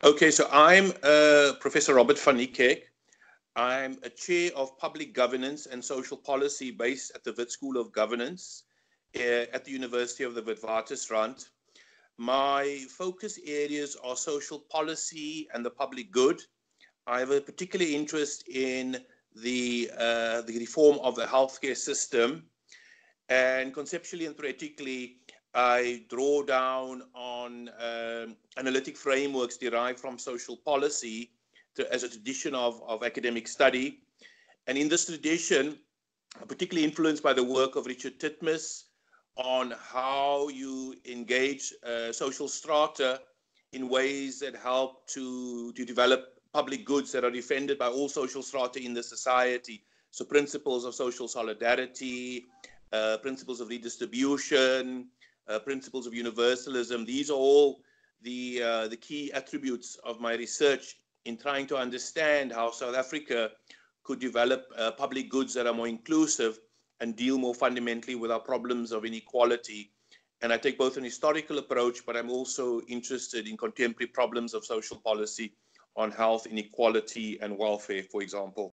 Okay, so I'm Professor Robert van Niekerk. I'm a chair of public governance and social policy based at the Wits School of Governance at the University of the Witwatersrand. My focus areas are social policy and the public good. I have a particular interest in the reform of the healthcare system, and conceptually and theoretically, I draw down on analytic frameworks derived from social policy as a tradition of academic study. And in this tradition, I'm particularly influenced by the work of Richard Titmuss on how you engage social strata in ways that help to develop public goods that are defended by all social strata in the society. So principles of social solidarity, principles of redistribution, principles of universalism. These are all the key attributes of my research in trying to understand how South Africa could develop public goods that are more inclusive and deal more fundamentally with our problems of inequality. And I take both an historical approach, but I'm also interested in contemporary problems of social policy on health, inequality, and welfare, for example.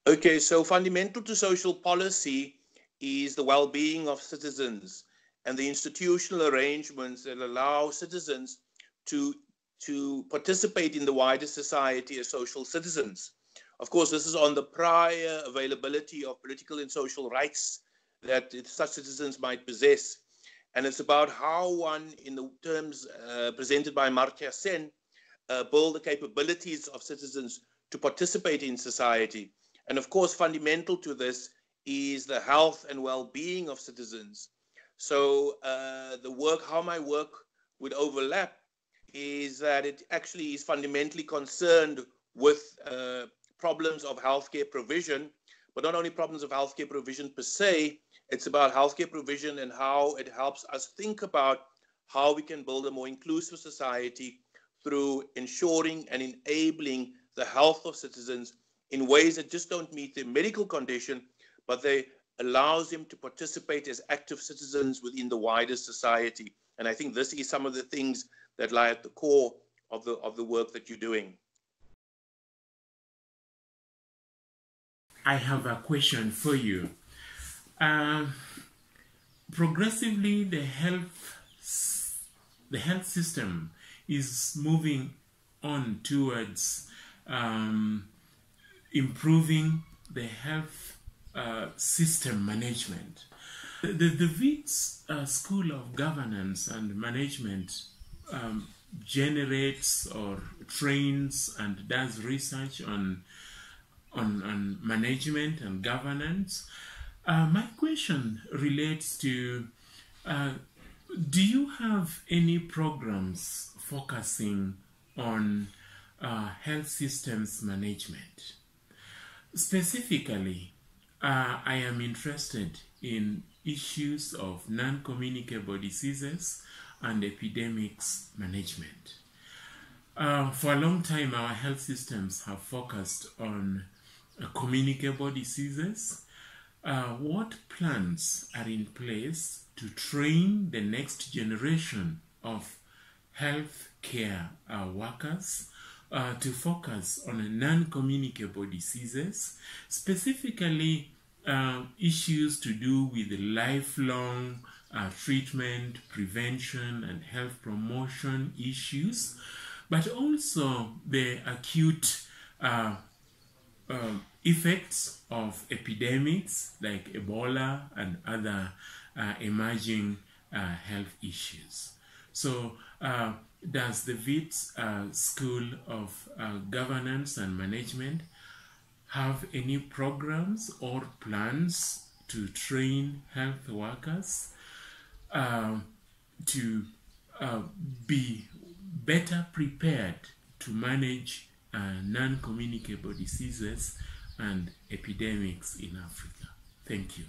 Okay, so fundamental to social policy is the well-being of citizens and the institutional arrangements that allow citizens to participate in the wider society as social citizens. Of course, this is on the prior availability of political and social rights that such citizens might possess. And it's about how one, in the terms presented by Amartya Sen, build the capabilities of citizens to participate in society. And of course, fundamental to this is the health and well-being of citizens. So how my work would overlap is that it actually is fundamentally concerned with problems of healthcare provision, but not only problems of healthcare provision per se, it's about healthcare provision and how it helps us think about how we can build a more inclusive society through ensuring and enabling the health of citizens in ways that just don't meet their medical condition, but they allows them to participate as active citizens within the wider society. And I think this is some of the things that lie at the core of the work that you're doing. I have a question for you. Progressively, the health system is moving on towards improving the health system management. The Wits School of Governance and Management generates or trains and does research on management and governance. My question relates to, do you have any programs focusing on health systems management? Specifically, I am interested in issues of non-communicable diseases and epidemics management. For a long time, our health systems have focused on communicable diseases. What plans are in place to train the next generation of health care workers to focus on non-communicable diseases, specifically issues to do with lifelong treatment, prevention, and health promotion issues, but also the acute effects of epidemics like Ebola and other emerging health issues. So does the Wits School of Governance and Management have any programs or plans to train health workers to be better prepared to manage non-communicable diseases and epidemics in Africa? Thank you.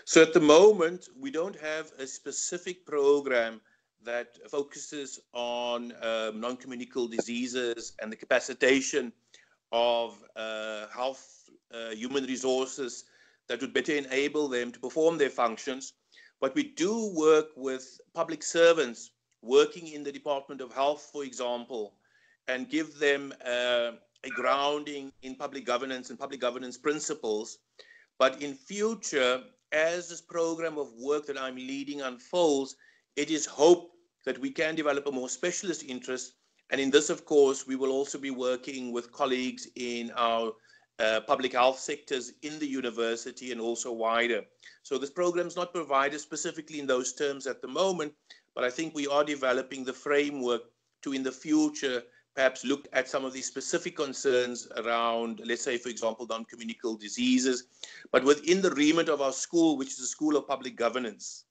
So at the moment, we don't have a specific program that focuses on non-communicable diseases and the capacitation of health human resources that would better enable them to perform their functions. But we do work with public servants working in the Department of Health, for example, and give them a grounding in public governance and public governance principles. But in future, as this program of work that I'm leading unfolds, it is hoped that we can develop a more specialist interest. And in this, of course, we will also be working with colleagues in our public health sectors in the university and also wider. So this program is not provided specifically in those terms at the moment, but I think we are developing the framework to, in the future, perhaps look at some of these specific concerns around, let's say, for example, non-communicable diseases, but within the remit of our school, which is the School of Public Governance.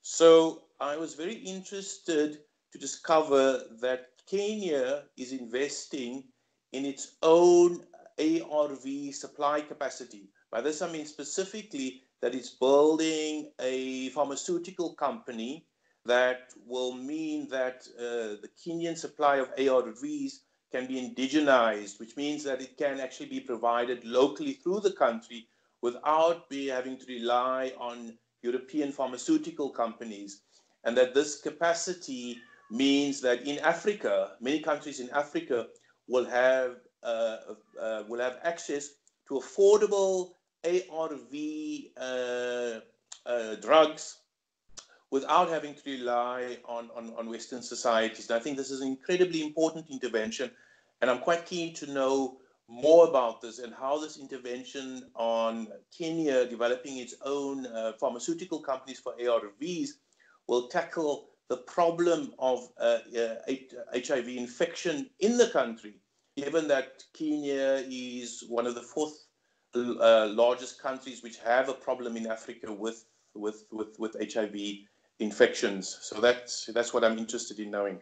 So I was very interested to discover that Kenya is investing in its own ARV supply capacity. By this, I mean specifically that it's building a pharmaceutical company that will mean that the Kenyan supply of ARVs can be indigenized, which means that it can actually be provided locally through the country without having to rely on European pharmaceutical companies. And that this capacity means that in Africa, many countries in Africa will have access to affordable ARV drugs without having to rely on Western societies. And I think this is an incredibly important intervention, and I'm quite keen to know more about this and how this intervention on Kenya developing its own pharmaceutical companies for ARVs will tackle the problem of HIV infection in the country, given that Kenya is one of the fourth largest countries which have a problem in Africa with HIV infections. So that's what I'm interested in knowing.